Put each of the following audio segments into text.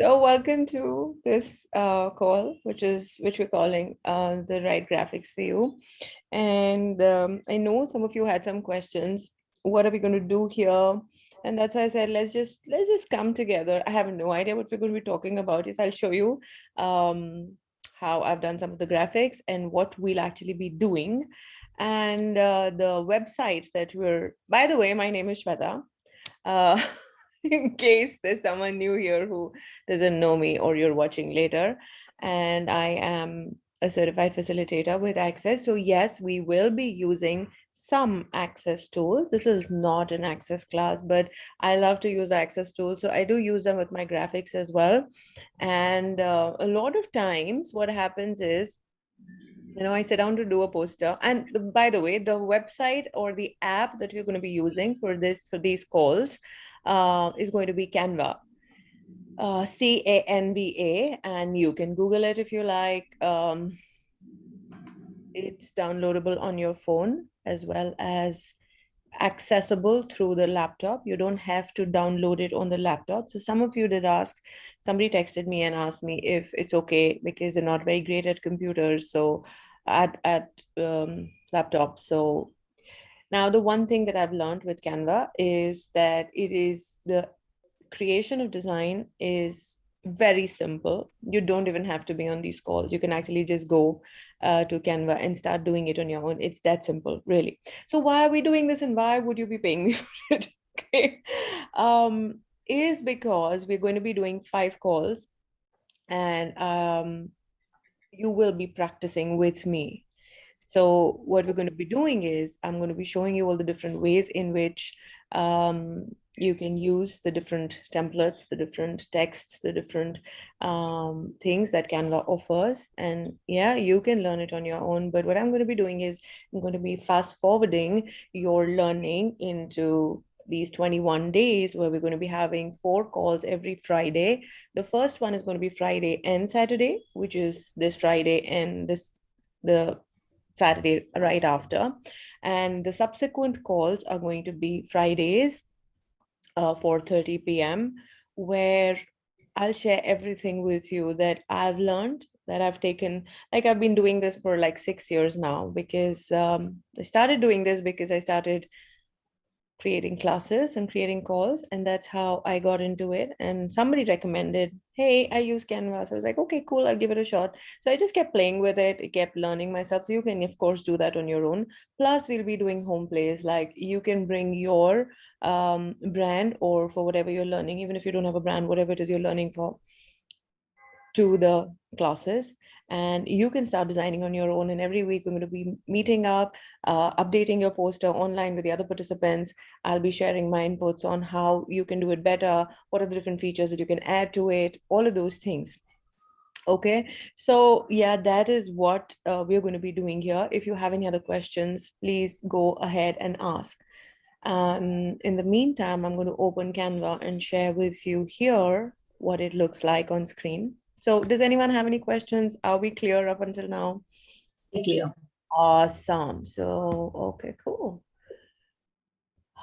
So welcome to this call, which we're calling the right graphics for you. And I know some of you had some questions. What are we going to do here? And that's why I said let's just come together. I have no idea what we're going to be talking about. Yes, I'll show you how I've done some of the graphics and what we'll actually be doing. And the website that we're. By the way, my name is Shweta. Uh, in case there's someone new here who doesn't know me or you're watching later. And I am a certified facilitator with Access. So yes, we will be using some Access tools. This is not an Access class, but I love to use Access tools. So I do use them with my graphics as well. And a lot of times what happens is, I sit down to do a poster. And by the way, the website or the app that we're going to be using for these calls is going to be Canva. Canva, and you can Google it if you like. It's downloadable on your phone as well as accessible through the laptop. You don't have to download it on the laptop. So some of you did ask, somebody texted me and asked me if it's okay because they're not very great at computers. So at laptops. So now the one thing that I've learned with Canva is that it is the creation of design is very simple. You don't even have to be on these calls. You can actually just go to Canva and start doing it on your own. It's that simple, really. So why are we doing this and why would you be paying me for it? Okay. Is because we're going to be doing 5 calls and you will be practicing with me. So what we're going to be doing is I'm going to be showing you all the different ways in which you can use the different templates, the different texts, the different things that Canva offers. And yeah, you can learn it on your own. But what I'm going to be doing is I'm going to be fast forwarding your learning into these 21 days where we're going to be having 4 calls every Friday. The first one is going to be Friday and Saturday, which is this Friday and the Saturday right after. And the subsequent calls are going to be Fridays, 4:30 p.m., where I'll share everything with you that I've learned, that I've taken. Like I've been doing this for like 6 years now because I started doing this because I started creating classes and creating calls, and that's how I got into it. And somebody recommended, hey, I use Canva. So I was like, okay, cool, I'll give it a shot. So I just kept playing with it. I kept learning myself. So you can of course do that on your own. Plus we'll be doing home plays. Like you can bring your brand, or for whatever you're learning, even if you don't have a brand, whatever it is you're learning for, to the classes, and you can start designing on your own. And every week we're going to be meeting up, updating your poster online with the other participants. I'll be sharing my inputs on how you can do it better, what are the different features that you can add to it, all of those things. Okay, so yeah, that is what we're going to be doing here. If you have any other questions, please go ahead and ask. In the meantime, I'm going to open Canva and share with you here what it looks like on screen. So does anyone have any questions? Are we clear up until now? Clear. Awesome. So, okay, cool.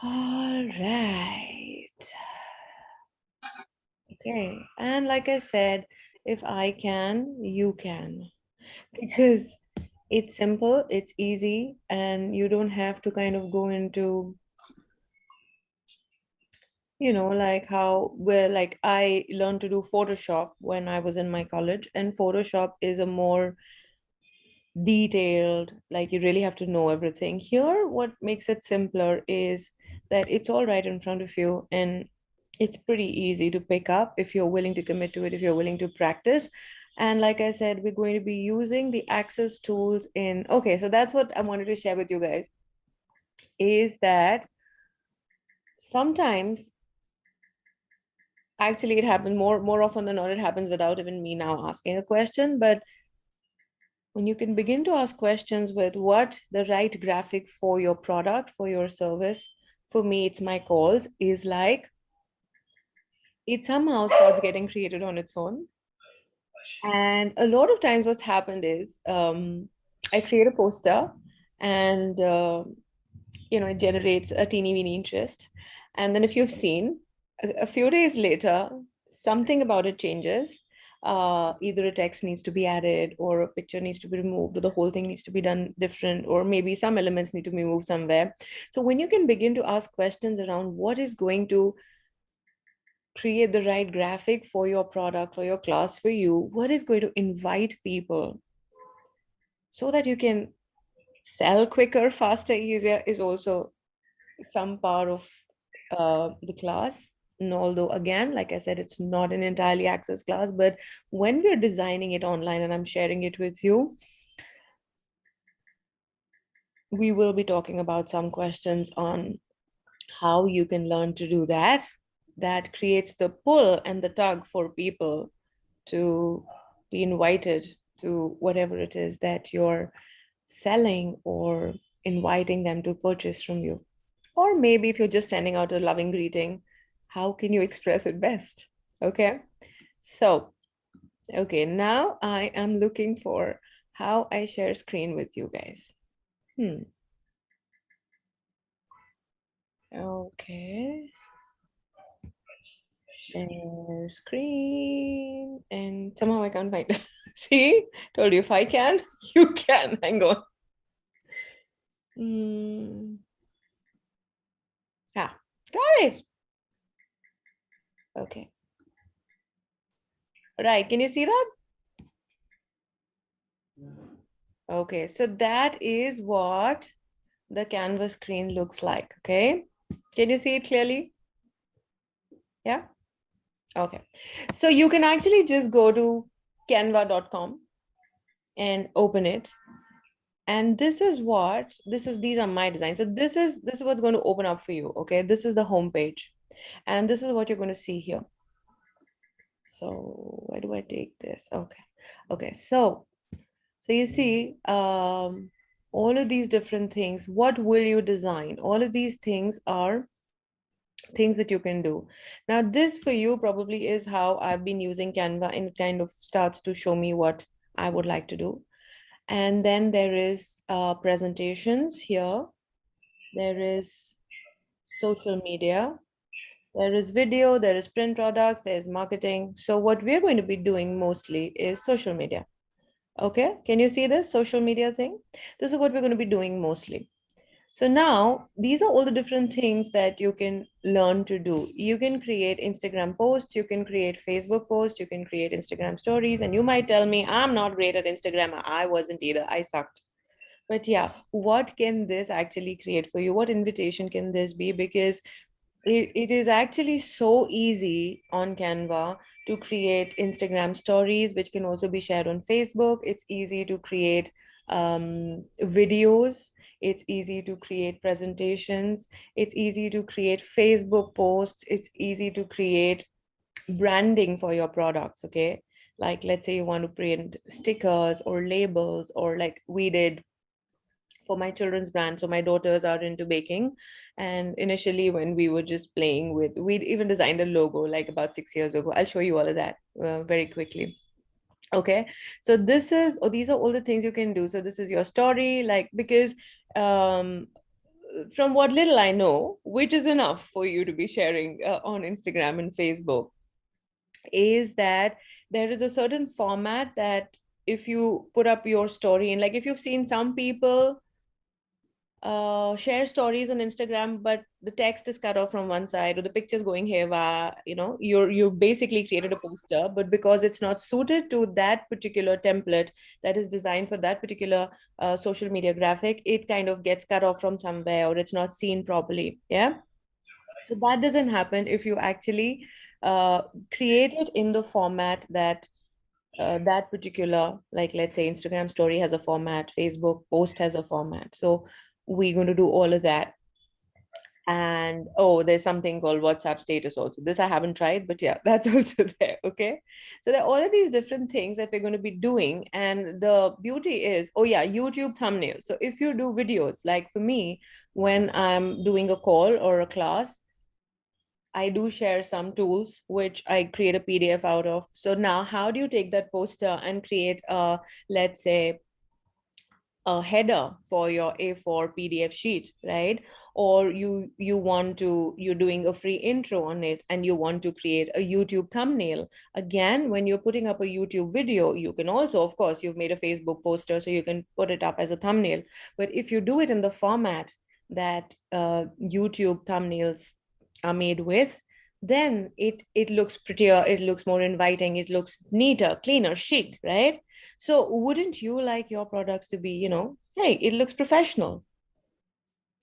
All right. Okay. And like I said, if I can, you can. Because it's simple, it's easy, and you don't have to kind of go into like how where like I learned to do Photoshop when I was in my college, and Photoshop is a more detailed, like you really have to know everything. Here, what makes it simpler is that it's all right in front of you, and it's pretty easy to pick up if you're willing to commit to it, if you're willing to practice. And like I said, we're going to be using the Access tools in, okay, so that's what I wanted to share with you guys, is that sometimes actually it happens more often than not, it happens without even me now asking a question. But when you can begin to ask questions with what the right graphic for your product, for your service, for me it's my calls, is like, it somehow starts getting created on its own. And a lot of times what's happened is I create a poster, and it generates a teeny weeny interest. And then if you've seen, a few days later, something about it changes, either a text needs to be added or a picture needs to be removed or the whole thing needs to be done different, or maybe some elements need to be moved somewhere. So when you can begin to ask questions around what is going to create the right graphic for your product, for your class, for you, what is going to invite people so that you can sell quicker, faster, easier, is also some part of the class. And although, again, like I said, it's not an entirely access class, but when we're designing it online and I'm sharing it with you, we will be talking about some questions on how you can learn to do that. That creates the pull and the tug for people to be invited to whatever it is that you're selling or inviting them to purchase from you. Or maybe if you're just sending out a loving greeting, how can you express it best? Okay. So, okay, now I am looking for how I share screen with you guys. Okay. Share screen. And somehow I can't find it. See, told you if I can, you can. Hang on. Ah, got it. Okay. Right. Can you see that? Okay. So that is what the Canvas screen looks like. Okay. Can you see it clearly? Yeah. Okay. So you can actually just go to canva.com and open it. And this is what these are my designs. So this is what's going to open up for you. Okay. This is the home page. And this is what you're going to see here. So where do I take this? Okay. Okay. So you see, all of these different things, what will you design? All of these things are things that you can do. Now, this for you probably is how I've been using Canva, and it kind of starts to show me what I would like to do. And then there is presentations here. There is social media. There is video, there is print products, there's marketing. So what we're going to be doing mostly is social media. Okay, can you see this social media thing? This is what we're going to be doing mostly. So now these are all the different things that you can learn to do. You can create Instagram posts, you can create Facebook posts, you can create Instagram stories. And you might tell me, I'm not great at Instagram. I wasn't either. I sucked. But yeah, what can this actually create for you? What invitation can this be? Because it is actually so easy on Canva to create Instagram stories, which can also be shared on Facebook. It's easy to create videos. It's easy to create presentations. It's easy to create Facebook posts. It's easy to create branding for your products. Okay. Like, let's say you want to print stickers or labels, or like we did for my children's brand. So my daughters are into baking. And initially, when we were just playing with, we'd even designed a logo like about 6 years ago. I'll show you all of that very quickly. Okay. So these are all the things you can do. So this is your story, like, because from what little I know, which is enough for you to be sharing on Instagram and Facebook, is that there is a certain format that if you put up your story in, like if you've seen some people share stories on Instagram, but the text is cut off from one side or the picture's going haywire, you basically created a poster, but because it's not suited to that particular template that is designed for that particular social media graphic, it kind of gets cut off from somewhere or it's not seen properly. Yeah. So that doesn't happen if you actually uh, create it in the format that that particular, like let's say Instagram story has a format, Facebook post has a format. So we're going to do all of that. And oh, there's something called WhatsApp status also. This I haven't tried, but yeah, that's also there. Okay. So there are all of these different things that we're going to be doing. And the beauty is, oh yeah, YouTube thumbnail. So if you do videos, like for me, when I'm doing a call or a class, I do share some tools which I create a PDF out of. So now how do you take that poster and create a, let's say, a header for your A4 PDF sheet, right? Or you're doing a free intro on it and you want to create a YouTube thumbnail. Again, when you're putting up a YouTube video, you can also, of course, you've made a Facebook poster, so you can put it up as a thumbnail. But if you do it in the format that YouTube thumbnails are made with, then it looks prettier, it looks more inviting, it looks neater, cleaner, chic, right? So wouldn't you like your products to be, hey, it looks professional,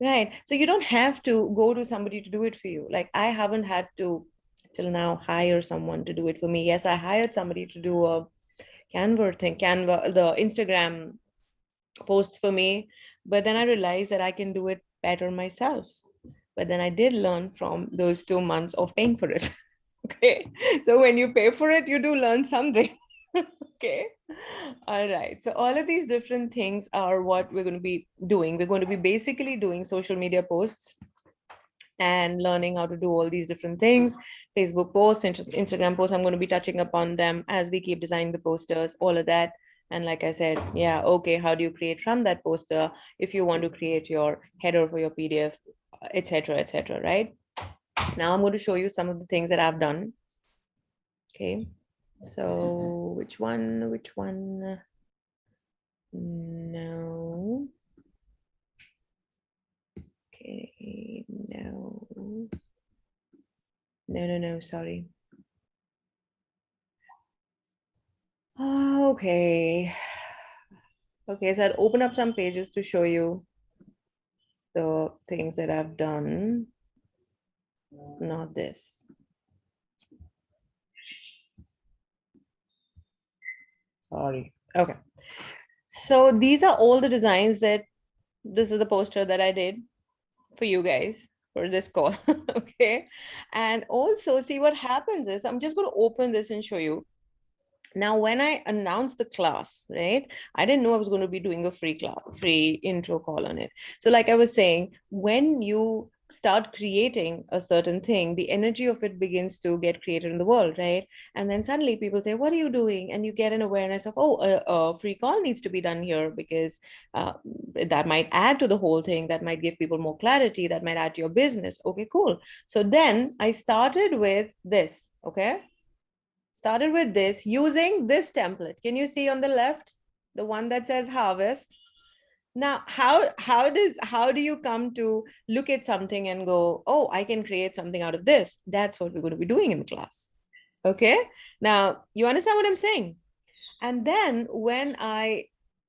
right? So you don't have to go to somebody to do it for you. Like I haven't had to till now hire someone to do it for me. Yes, I hired somebody to do a Canva, the Instagram posts for me, but then I realized that I can do it better myself. But then I did learn from those 2 months of paying for it. Okay. So when you pay for it, you do learn something. Okay. All right. So all of these different things are what we're going to be doing. We're going to be basically doing social media posts and learning how to do all these different things. Facebook posts, Instagram posts. I'm going to be touching upon them as we keep designing the posters, all of that. And like I said, yeah, okay, how do you create from that poster if you want to create your header for your PDF, etc., right? Now I'm going to show you some of the things that I've done. Okay. So which one? No. Okay, no. No, sorry. Okay. Okay, so I'll open up some pages to show you the things that I've done. Not this. Sorry. Okay. So these are all the designs this is the poster that I did for you guys for this call. Okay. And also see what happens is I'm just going to open this and show you. Now, when I announced the class, right, I didn't know I was going to be doing a free intro call on it. So like I was saying, when you start creating a certain thing, the energy of it begins to get created in the world, right? And then suddenly people say, what are you doing? And you get an awareness of, oh, a free call needs to be done here because that might add to the whole thing. That might give people more clarity. That might add to your business. Okay, cool. So then I started with this, okay? Started with this using this template. Can you see on the left, the one that says harvest? Now, how do you come to look at something and go, oh, I can create something out of this? That's what we're going to be doing in the class. Okay. Now, you understand what I'm saying? And then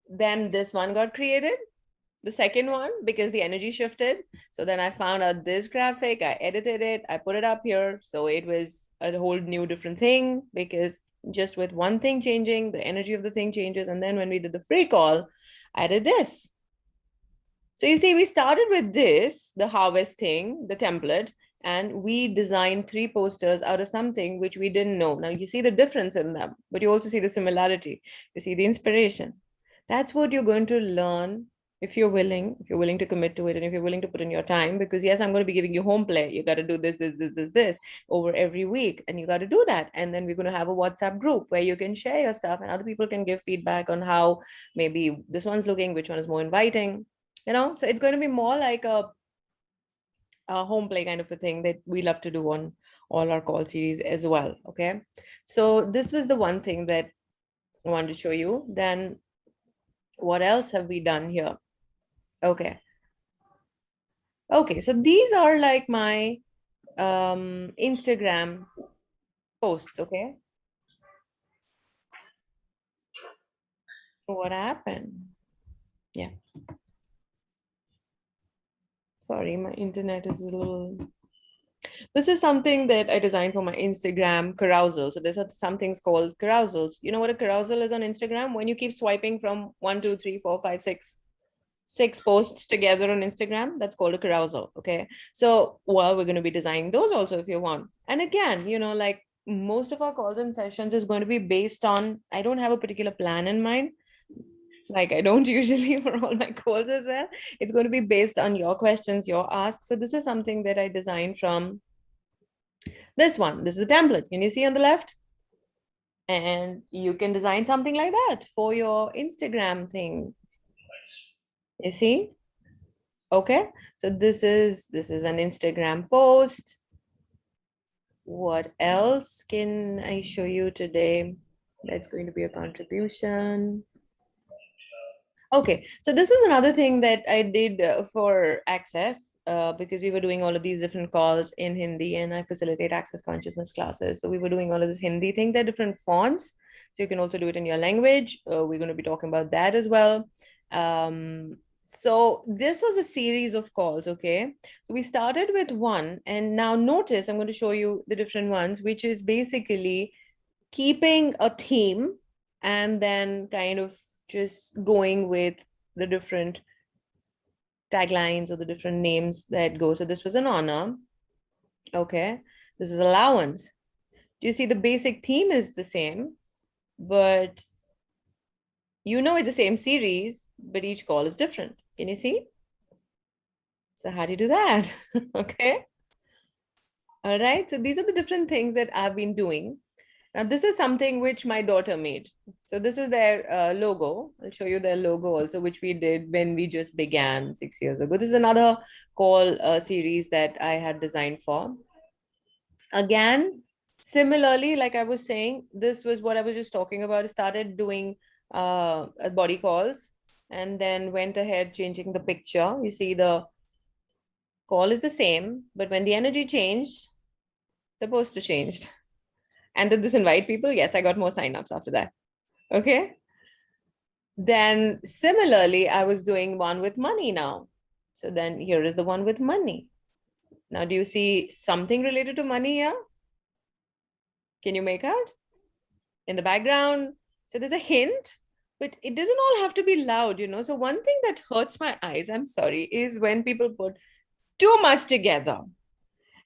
then this one got created, the second one, because the energy shifted. So then I found out this graphic, I edited it, I put it up here. So it was a whole new different thing because just with one thing changing, the energy of the thing changes. And then when we did the free call, I did this. So you see, we started with this, the harvest thing, the template, and we designed 3 posters out of something which we didn't know. Now you see the difference in them, but you also see the similarity. You see the inspiration. That's what you're going to learn if you're willing to commit to it, and if you're willing to put in your time, because yes, I'm going to be giving you home play. You got to do this over every week, and you got to do that. And then we're going to have a WhatsApp group where you can share your stuff and other people can give feedback on how maybe this one's looking, which one is more inviting, so it's going to be more like a home play kind of a thing that we love to do on all our call series as well. Okay. So this was the one thing that I wanted to show you. Then what else have we done here? Okay. Okay. So these are like my Instagram posts. Okay. What happened? Yeah. Sorry, my internet is a little. This is something that I designed for my Instagram carousel. So there's some things called carousels. You know what a carousel is on Instagram? When you keep swiping from 1, 2, 3, 4, 5, 6 posts together on Instagram, that's called a carousel. Okay. So, well, we're going to be designing those also if you want. And again, like most of our calls and sessions is going to be based on, I don't have a particular plan in mind. Like I don't usually for all my calls as well. It's going to be based on your questions, your asks. So this is something that I designed from this one. This is a template. Can you see on the left? And you can design something like that for your Instagram thing. You see? Okay. So this is an Instagram post. What else can I show you today? That's going to be a contribution. Okay, so this was another thing that I did for Access because we were doing all of these different calls in Hindi and I facilitate Access consciousness classes. So we were doing all of this Hindi thing. There are different fonts, so you can also do it in your language. We're going to be talking about that as well. So this was a series of calls, okay? So we started with one, and now notice I'm going to show you the different ones, which is basically keeping a theme and then kind of just going with the different taglines or the different names that go. So this was an honor. Okay. This is allowance. Do you see the basic theme is the same, but you know it's the same series, but each call is different. Can you see? So how do you do that? Okay. All right. So these are the different things that I've been doing. Now, this is something which my daughter made. So this is their logo. I'll show you their logo also, which we did when we just began 6 years ago. This is another call series that I had designed for. Again, similarly, like I was saying, this was what I was just talking about. I started doing body calls and then went ahead changing the picture. You see the call is the same, but when the energy changed, the poster changed. And did this invite people? Yes, I got more signups after that. Okay. Then similarly, I was doing one with money now. So then here is the one with money. Now, do you see something related to money here? Can you make out? In the background? So there's a hint, but it doesn't all have to be loud, you know. So one thing that hurts my eyes, I'm sorry, is when people put too much together.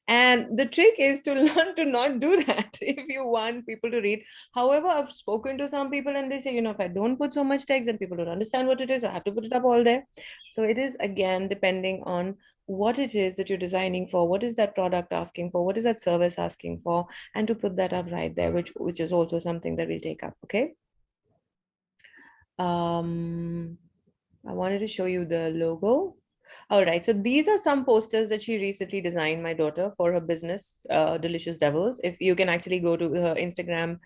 And the trick is to learn to not do that if you want people to read. However, I've spoken to some people and they say, you know, if I don't put so much text, then people don't understand what it is. I have to put it up all there. So it is again depending on what it is that you're designing for, what is that product asking for, what is that service asking for, and to put that up right there, which is also something that we'll take up. Okay. I wanted to show you the logo. All right, so these are some posters that she recently designed, my daughter, for her business, Delicious Devils. If you can actually go to her Instagram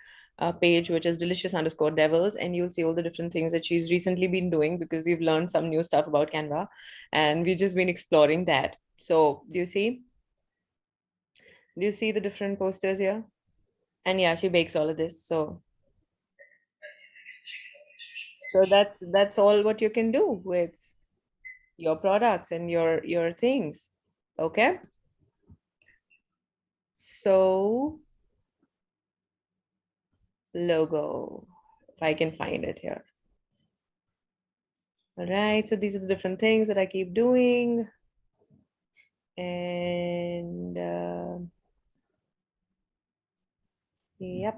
page, which is delicious_devils, and you'll see all the different things that she's recently been doing because we've learned some new stuff about Canva and we've just been exploring that. So do you see? Do you see the different posters here? And yeah, she bakes all of this. So that's all what you can do with your products and your things. Okay. So logo, if I can find it here. All right, so these are the different things that I keep doing. And yep,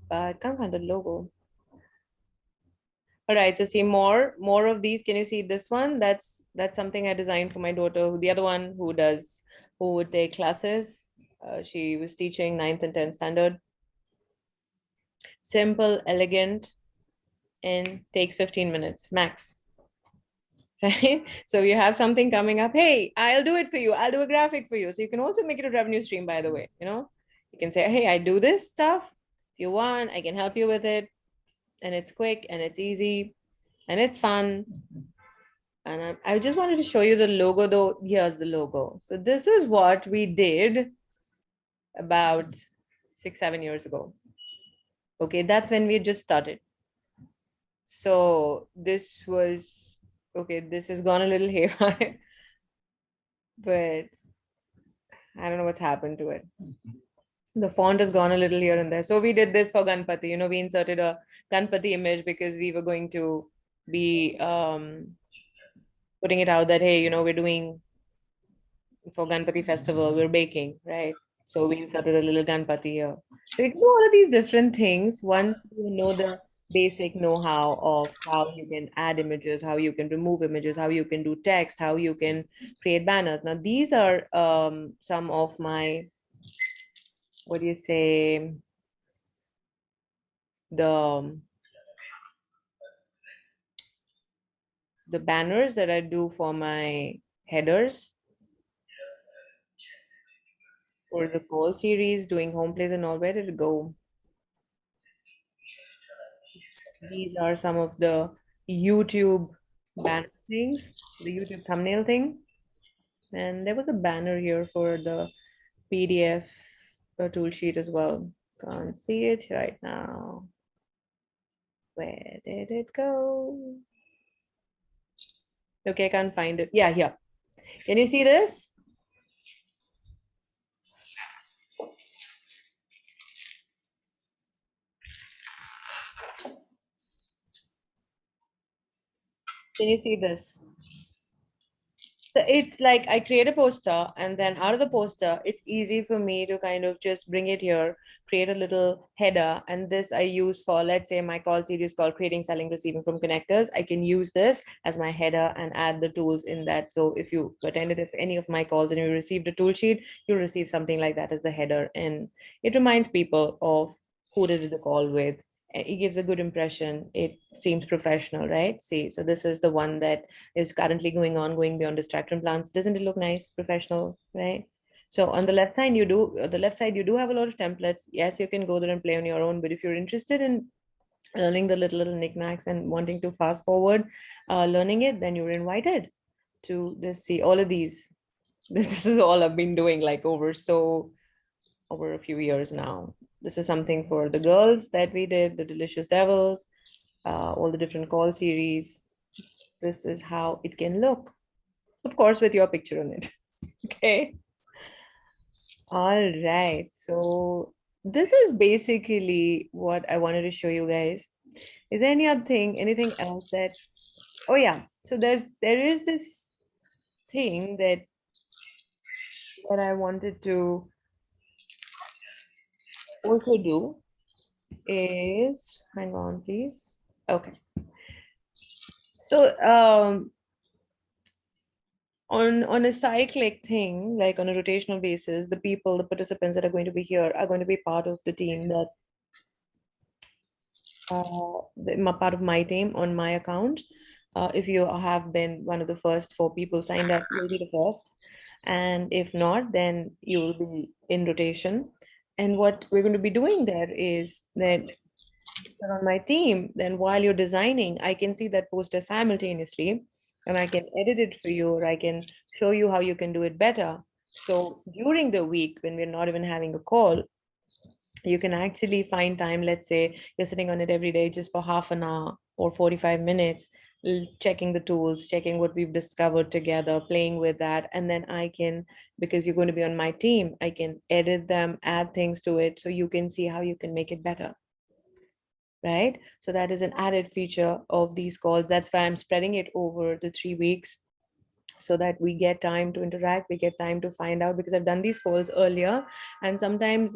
I can't find the logo. All right, so see more of these. Can you see this one? That's something I designed for my daughter. The other one who would take classes. She was teaching 9th and 10th standard. Simple, elegant, and takes 15 minutes max. Right? So you have something coming up. Hey, I'll do it for you. I'll do a graphic for you. So you can also make it a revenue stream, by the way. You know, you can say, hey, I do this stuff. If you want, I can help you with it. And it's quick and it's easy and it's fun. And I just wanted to show you the logo, though. Here's the logo. So this is what we did about 6-7 years ago. Okay, that's when we just started. So this was okay. This has gone a little haywire, but I don't know what's happened to it. The font has gone a little here and there. So we did this for Ganpati. You know, we inserted a Ganpati image because we were going to be putting it out that, hey, you know, we're doing for Ganpati festival, we're baking, right? So we inserted a little Ganpati here. So you can do all of these different things once you know the basic know-how of how you can add images, how you can remove images, how you can do text, how you can create banners. Now, these are some of my, what do you say, the the banners that I do for my headers for the call series, doing home plays and all. Where did it go? These are some of the YouTube banner things, the YouTube thumbnail thing. And there was a banner here for the PDF tool sheet as well. Can't see it right now. Where did it go? Okay, I can't find it. Yeah, here. Can you see this? Can you see this? So it's like I create a poster, and then out of the poster, it's easy for me to kind of just bring it here, create a little header. And this I use for, let's say, my call series called Creating, Selling, Receiving from Connectors. I can use this as my header and add the tools in that. So if you attended any of my calls and you received a tool sheet, you'll receive something like that as the header. And it reminds people of who did the call with. It gives a good impression. It seems professional, right? See, so this is the one that is currently going beyond distraction plans. Doesn't it look nice, professional, right? So on the left side, you do have a lot of templates. Yes, you can go there and play on your own, but if you're interested in learning the little knickknacks and wanting to fast forward learning it, then you're invited to this. See, all of these. This is all I've been doing like over a few years now. This is something for the girls that we did, the Delicious Devils, all the different call series. This is how it can look, of course, with your picture on it. Okay. All right. So this is basically what I wanted to show you guys. Is there anything else that, oh yeah. So there is this thing that I wanted to also do is, hang on, please. Okay. So on a cyclic thing, like on a rotational basis, the participants that are going to be here are going to be part of the team that part of my team on my account. If you have been one of the first four people signed up, you'll be the first. And if not, then you will be in rotation. And what we're going to be doing there is that you're on my team, then while you're designing, I can see that poster simultaneously and I can edit it for you, or I can show you how you can do it better. So during the week, when we're not even having a call, you can actually find time. Let's say you're sitting on it every day just for half an hour or 45 minutes, checking the tools, checking what we've discovered together, playing with that. And then I can, because you're going to be on my team, I can edit them, add things to it so you can see how you can make it better. Right? So that is an added feature of these calls. That's why I'm spreading it over the 3 weeks, so that we get time to interact, we get time to find out, because I've done these calls earlier, and sometimes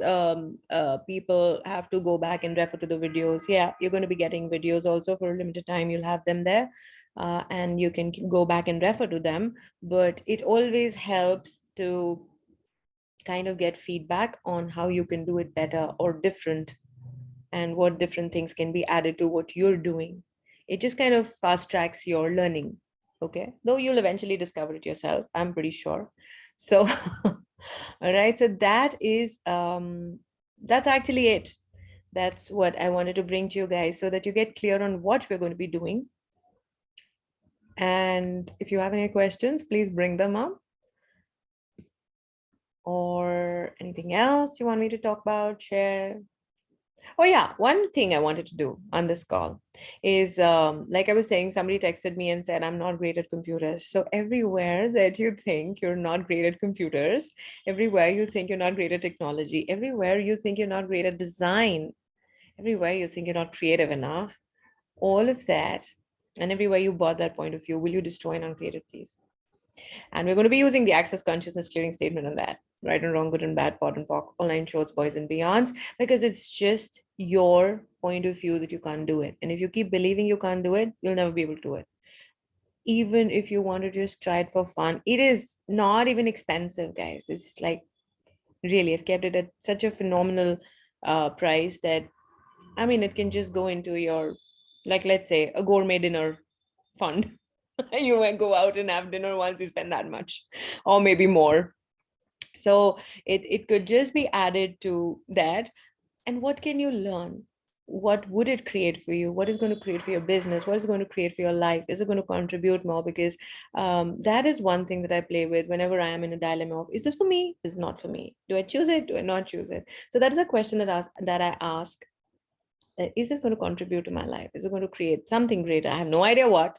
people have to go back and refer to the videos. Yeah, you're going to be getting videos also for a limited time. You'll have them there, and you can go back and refer to them. But it always helps to kind of get feedback on how you can do it better or different, and what different things can be added to what you're doing. It just kind of fast tracks your learning. Okay. Though you'll eventually discover it yourself, I'm pretty sure. So, all right. So that's actually it. That's what I wanted to bring to you guys so that you get clear on what we're going to be doing. And if you have any questions, please bring them up. Or anything else you want me to talk about, share. Oh yeah, one thing I wanted to do on this call is, like I was saying, somebody texted me and said, I'm not great at computers. So everywhere that you think you're not great at computers, everywhere you think you're not great at technology, everywhere you think you're not great at design, everywhere you think you're not creative enough, all of that, and everywhere you bought that point of view, will you destroy and uncreate it, please? And we're going to be using the access consciousness clearing statement on that. Right and wrong, good and bad, pod and poc, online shorts, boys and beyonds, because it's just your point of view that you can't do it. And if you keep believing you can't do it, you'll never be able to do it. Even if you want to just try it for fun, it is not even expensive, guys. It's like, really, I've kept it at such a phenomenal price that, I mean, it can just go into your, like, let's say, a gourmet dinner fund. You might go out and have dinner once, you spend that much, or maybe more. So it could just be added to that. And what can you learn? What would it create for you? What is going to create for your business? What is going to create for your life? Is it going to contribute more? Because that is one thing that I play with whenever I am in a dilemma of, is this for me? Is it not for me? Do I choose it? Do I not choose it? So that is a question that I ask. Is this going to contribute to my life? Is it going to create something greater? I have no idea what,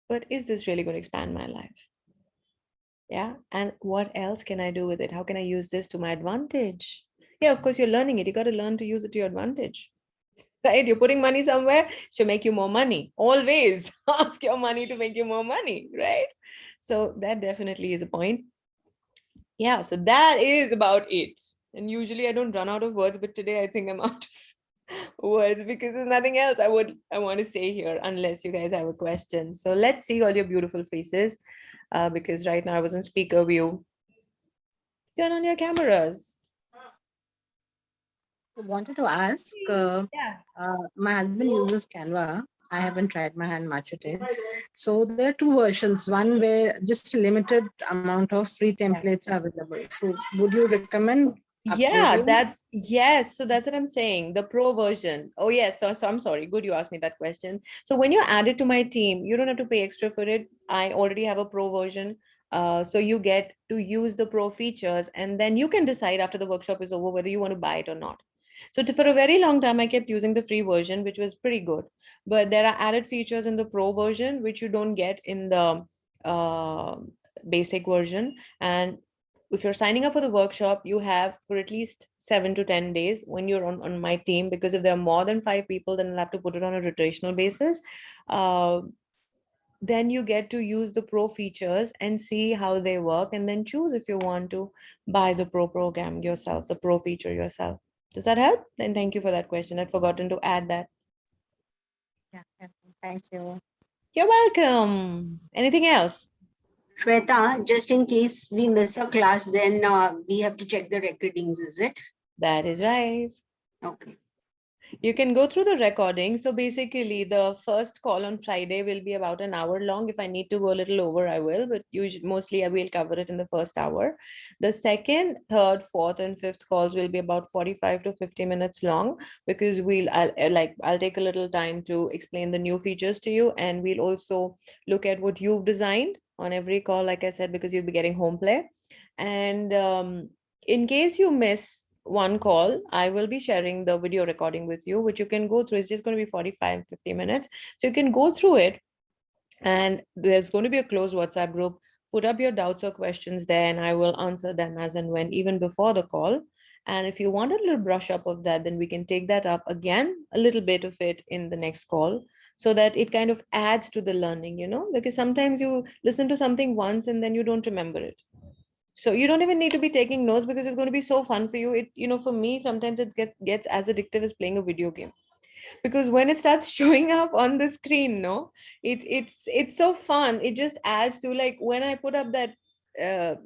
but is this really going to expand my life? Yeah. And what else can I do with it? How can I use this to my advantage? Yeah, of course, you're learning it. You got to learn to use it to your advantage, right? You're putting money somewhere to make you more money. Always ask your money to make you more money, right? So that definitely is a point. Yeah. So that is about it. And usually I don't run out of words, but today I think I'm out of words because there's nothing else I want to say here unless you guys have a question. So let's see all your beautiful faces. Because right now I was on speaker view. Turn on your cameras. I wanted to ask, Yeah. my husband uses Canva. I haven't tried my hand much at it. So there are two versions. One where just a limited amount of free Yeah. templates are available. So would you recommend Yeah, upgrading? yes. So that's what I'm saying. The pro version. Oh, yes. So I'm sorry. Good, you asked me that question. So when you add it to my team, you don't have to pay extra for it. I already have a pro version. So you get to use the pro features, and then you can decide after the workshop is over whether you want to buy it or not. So for a very long time, I kept using the free version, which was pretty good. But there are added features in the pro version which you don't get in the uh, basic version. And if you're signing up for the workshop, you have for at least 7 to 10 days when you're on my team, because if there are more than 5 people, then I'll have to put it on a rotational basis. Uh, then you get to use the pro features and see how they work, and then choose if you want to buy the pro program yourself, the pro feature yourself. Does that help? Then thank you for that question. I'd forgotten to add that. Yeah, yeah. Thank you. You're welcome. Anything else? Shweta, just in case we miss a class, then we have to check the recordings, is it? That is right. Okay. You can go through the recording. So basically, the first call on Friday will be about an hour long. If I need to go a little over, I will, but usually, mostly I will cover it in the first hour. The second, third, fourth, and fifth calls will be about 45 to 50 minutes long, because I'll take a little time to explain the new features to you, and we'll also look at what you've designed on every call, like I said, because you'll be getting home play. And in case you miss one call, I will be sharing the video recording with you, which you can go through. It's just going to be 45, 50 minutes. So you can go through it, and there's going to be a closed WhatsApp group. Put up your doubts or questions there, and I will answer them as and when, even before the call. And if you want a little brush up of that, then we can take that up again, a little bit of it in the next call, so that it kind of adds to the learning, because sometimes you listen to something once and then you don't remember it. So you don't even need to be taking notes, because it's going to be so fun for you. For me, sometimes it gets as addictive as playing a video game, because when it starts showing up on the screen, no, it's so fun. It just adds to, like, when I put up that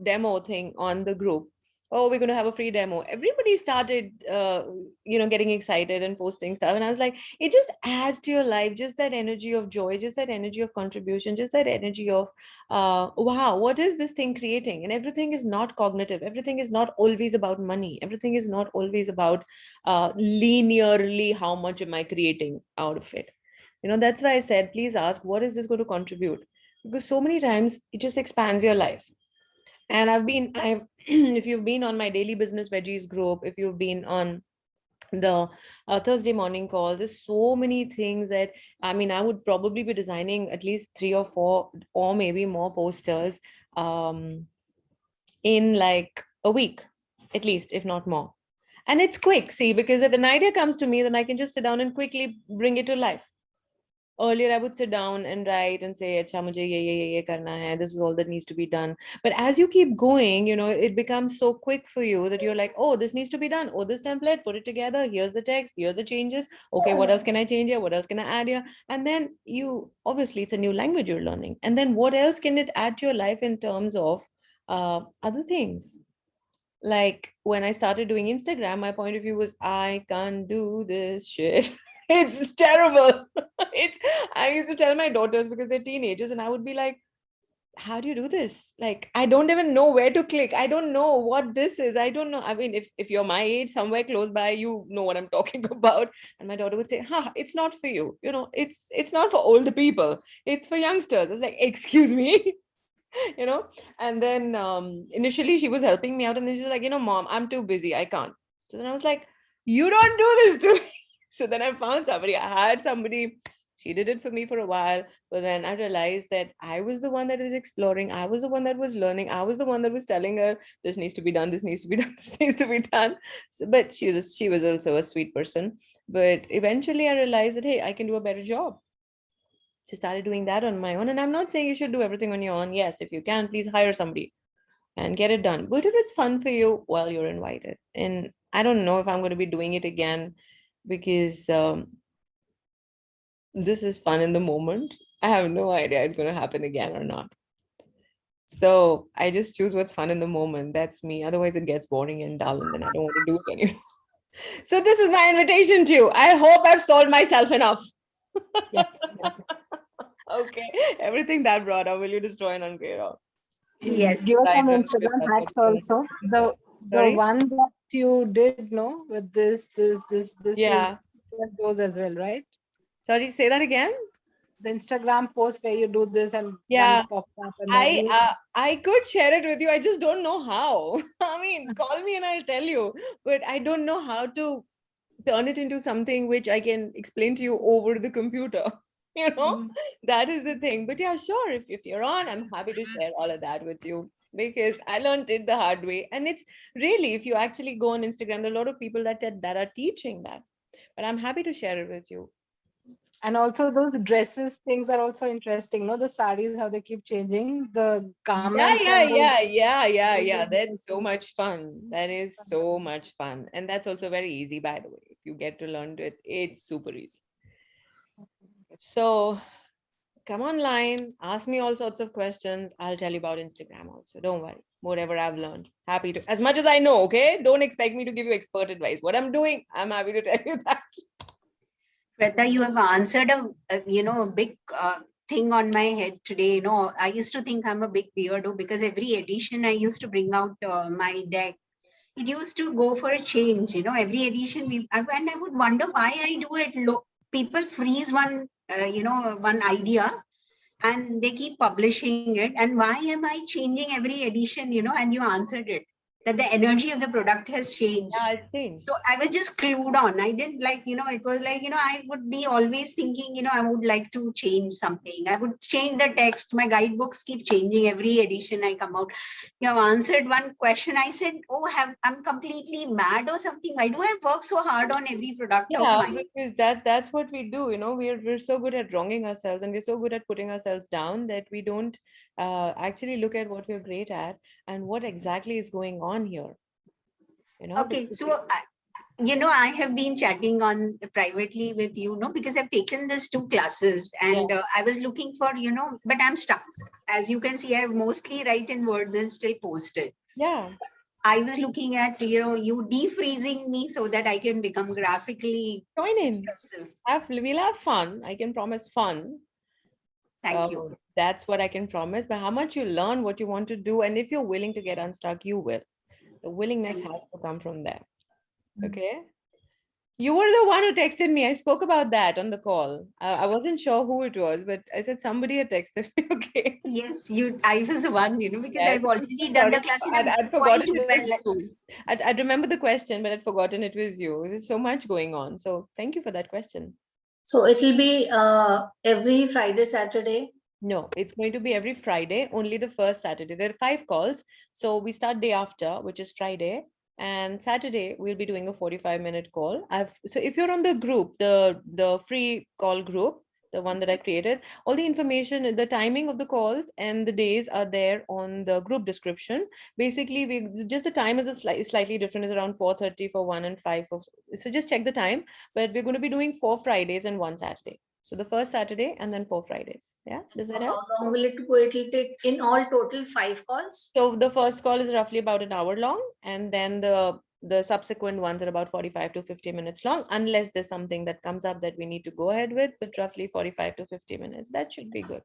demo thing on the group. Oh, we're going to have a free demo. Everybody started getting excited and posting stuff, and I was like, it just adds to your life, just that energy of joy, just that energy of contribution, just that energy of wow, what is this thing creating? And everything is not cognitive, everything is not always about money, everything is not always about linearly how much am I creating out of it. That's why I said, please ask, what is this going to contribute? Because so many times it just expands your life. And I've if you've been on my daily business veggies group, if you've been on the Thursday morning calls, there's so many things that, I would probably be designing at least 3 or 4 or maybe more posters in like a week, at least, if not more. And it's quick, see, because if an idea comes to me, then I can just sit down and quickly bring it to life. Earlier, I would sit down and write and say, Acha, mujhe ye karna hai. This is all that needs to be done. But as you keep going, it becomes so quick for you that you're like, oh, this needs to be done. Oh, this template, put it together. Here's the text. Here's the changes. Okay, what else can I change here? What else can I add here? And then obviously, it's a new language you're learning. And then what else can it add to your life in terms of other things? Like when I started doing Instagram, my point of view was, I can't do this shit. It's terrible. I used to tell my daughters because they're teenagers, and I would be like, how do you do this? Like, I don't even know where to click. I don't know what this is. I don't know. I mean, if you're my age, somewhere close by, you know what I'm talking about. And my daughter would say, it's not for you. It's not for older people. It's for youngsters. It's like, excuse me. And then initially she was helping me out, and then she's like, Mom, I'm too busy, I can't. So then I was like, you don't do this to me. So then I found somebody. I had somebody. She did it for me for a while, but then I realized that I was the one that was exploring. I was the one that was learning. I was the one that was telling her, this needs to be done, this needs to be done, this needs to be done. So, but she was also a sweet person. But eventually I realized that, hey, I can do a better job. So started doing that on my own. And I'm not saying you should do everything on your own. Yes, if you can, please hire somebody and get it done. But if it's fun for you, well, you're invited. And I don't know if I'm going to be doing it again, because this is fun in the moment. I have no idea it's going to happen again or not. So I just choose what's fun in the moment. That's me. Otherwise, it gets boring and dull, and then I don't want to do it anymore. So this is my invitation to you. I hope I've sold myself enough. Yes. Okay. Everything that brought up, will you destroy and uncreate all? Yes. Give us Right, some right, Instagram right, hacks right. also. The Sorry? one that you did know with this Yeah. those as well, right? Sorry, say that again. The Instagram post where you do this and Yeah. one pops up and then I could share it with you. I just don't know how. I mean, call me and I'll tell you. But I don't know how to turn it into something which I can explain to you over the computer. That is the thing. But yeah, sure. If you're on, I'm happy to share all of that with you, because I learned it the hard way. And it's really, if you actually go on Instagram, there are a lot of people that are teaching that. But I'm happy to share it with you. and also those dresses things are also interesting. No, the saris, how they keep changing, the garments and those. Yeah. That's so much fun. That is so much fun. And that's also very easy, by the way. If you get to learn it, it's super easy. So come online, ask me all sorts of questions. I'll tell you about Instagram also. Don't worry. Whatever I've learned, happy to, as much as I know, okay? Don't expect me to give you expert advice. What I'm doing, I'm happy to tell you that. Shweta, you have answered a big thing on my head today. I used to think I'm a big weirdo because every edition I used to bring out my deck. It used to go for a change. Every edition, and I would wonder why I do it. People freeze one idea and they keep publishing it. And why am I changing every edition? And you answered it, that the energy of the product has changed. Yeah, it's changed. So I was just clued on. I didn't it was like, I would be always thinking, I would like to change something. I would change the text. My guidebooks keep changing every edition I come out. You have answered one question. I said, I'm completely mad or something. Why do I work so hard on every product of Yeah, mine? because that's what we do. We're so good at wronging ourselves, and we're so good at putting ourselves down that we don't actually look at what we're great at and what exactly is going on here. Okay, so I have been chatting on privately with because I've taken these 2 classes, and I was looking for but I'm stuck. As you can see, I mostly write in words and still post it. Yeah. I was looking at you defreezing me so that I can become graphically Join in. expressive. We'll have fun. I can promise fun. Thank you. That's what I can promise. But how much you learn what you want to do, and if you're willing to get unstuck, you will. The willingness has to come from there. Okay. You were the one who texted me. I spoke about that on the call. I wasn't sure who it was, but I said somebody had texted me. Okay. Yes, I was the one, because Yeah, I've already done sorry. the class and I'm I'd quite forgotten it was well. you. I'd remember the question, but I'd forgotten it was you. There's so much going on. So thank you for that question. So it will be every Friday, Saturday. No, it's going to be every Friday, only the first Saturday. There are 5 calls. So we start day after, which is Friday. And Saturday, we'll be doing a 45-minute call. So if you're on the group, the free call group, the one that I created, all the information, the timing of the calls and the days are there on the group description. Basically, just the time is slightly different. It's around 4:30 for 1 and 5 for, so just check the time. But we're going to be doing 4 Fridays and 1 Saturday. So the first Saturday and then 4 Fridays. Yeah. Does that help? How long will it go? It will take in all total 5 calls. So the first call is roughly about an hour long, and then the The subsequent ones are about 45 to 50 minutes long, unless there's something that comes up that we need to go ahead with, but roughly 45 to 50 minutes. That should be good.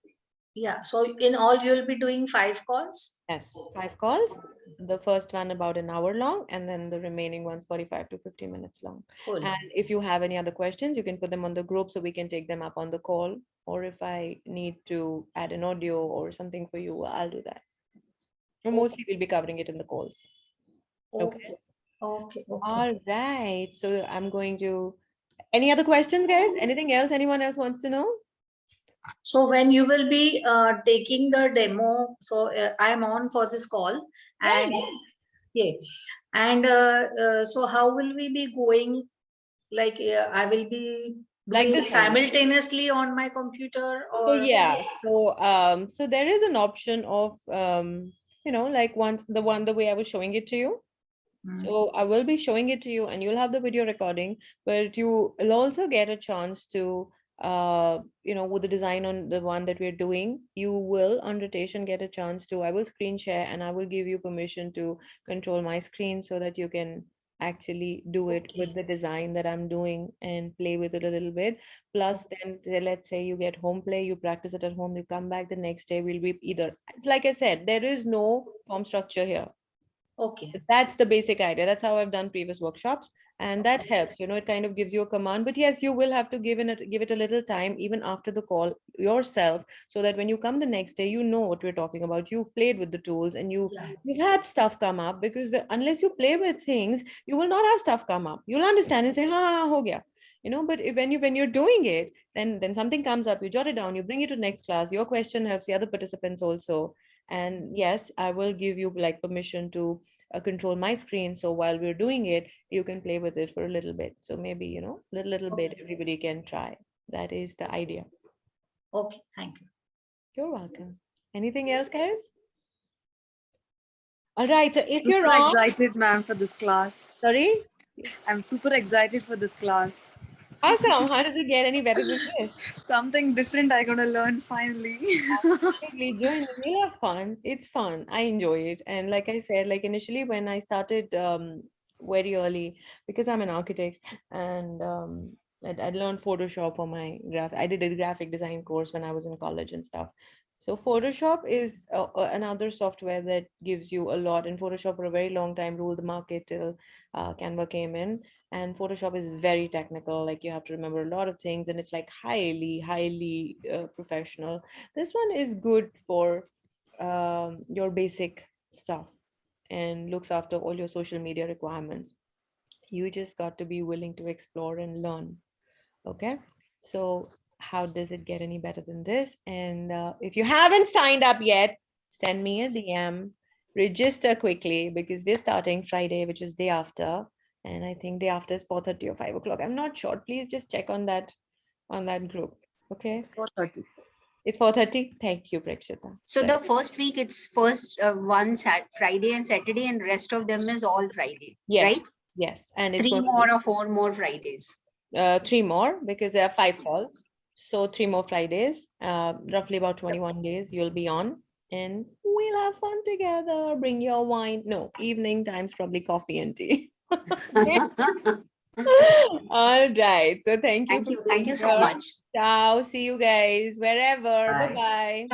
Yeah. So in all, you'll be doing 5 calls. Yes, 5 calls. The first one about an hour long, and then the remaining ones 45 to 50 minutes long. Cool. And if you have any other questions, you can put them on the group so we can take them up on the call. Or if I need to add an audio or something for you, I'll do that. Or mostly we'll be covering it in the calls. Okay. Okay. All right. So I'm going to, any other questions, guys? Anything else anyone else wants to know? So when you will be taking the demo, so I'm on for this call, and yeah, and so how will we be going? Like I will be Like doing this one. simultaneously on my computer, So or yeah, so there is an option of like the way I was showing it to you. So I will be showing it to you, and you'll have the video recording, but you will also get a chance to with the design on the one that we're doing, you will on rotation get a chance to, I will screen share and I will give you permission to control my screen so that you can actually do it with the design that I'm doing and play with it a little bit. Plus then let's say you get home play, you practice it at home, you come back the next day, will be either, it's like I said, there is no form structure here. okay. That's the basic idea. That's how I've done previous workshops, and that helps. It kind of gives you a command. But yes, you will have to give it a little time even after the call yourself, so that when you come the next day, you know what we're talking about. You've played with the tools and you've had stuff come up, because unless you play with things, you will not have stuff come up. You'll understand and say, "Ha, ho gaya." But when you're doing it, then something comes up, you jot it down, you bring it to next class. Your question helps the other participants also. And yes, I will give you like permission to control my screen, so while we're doing it you can play with it for a little bit, so maybe little bit everybody can try. That is the idea. Okay, thank you. You're welcome. Anything else, guys? All right, so if you're Super on, excited, ma'am, for this class. sorry, I'm super excited for this class. awesome. How does it get any better than this? Something different I'm gonna learn finally. Absolutely, join me. We'll have fun. It's fun. I enjoy it. And like I said, like initially when I started very early, because I'm an architect, and I learned Photoshop for my I did a graphic design course when I was in college and stuff. So Photoshop is another software that gives you a lot. And Photoshop for a very long time ruled the market till Canva came in. And Photoshop is very technical. Like you have to remember a lot of things, and it's like highly professional. This one is good for your basic stuff and looks after all your social media requirements. You just got to be willing to explore and learn. Okay, so how does it get any better than this? And if you haven't signed up yet, send me a DM, register quickly, because we're starting Friday, which is day after. And I think day after is 4:30 or 5 o'clock. I'm not sure. Please just check on that group. Okay. It's 4:30. It's 4:30. Thank you, Prakshita. So the first week, it's first one Friday and Saturday, and rest of them is all Friday, yes, right? yes, and it's 3 going more or 4 more Fridays. 3 more, because there are 5 calls. So 3 more Fridays, roughly about 21 days you'll be on, and we'll have fun together. Bring your wine. No, evening times, probably coffee and tea. All right. So thank you. Thank you so much. Ciao. See you guys wherever. Bye-bye.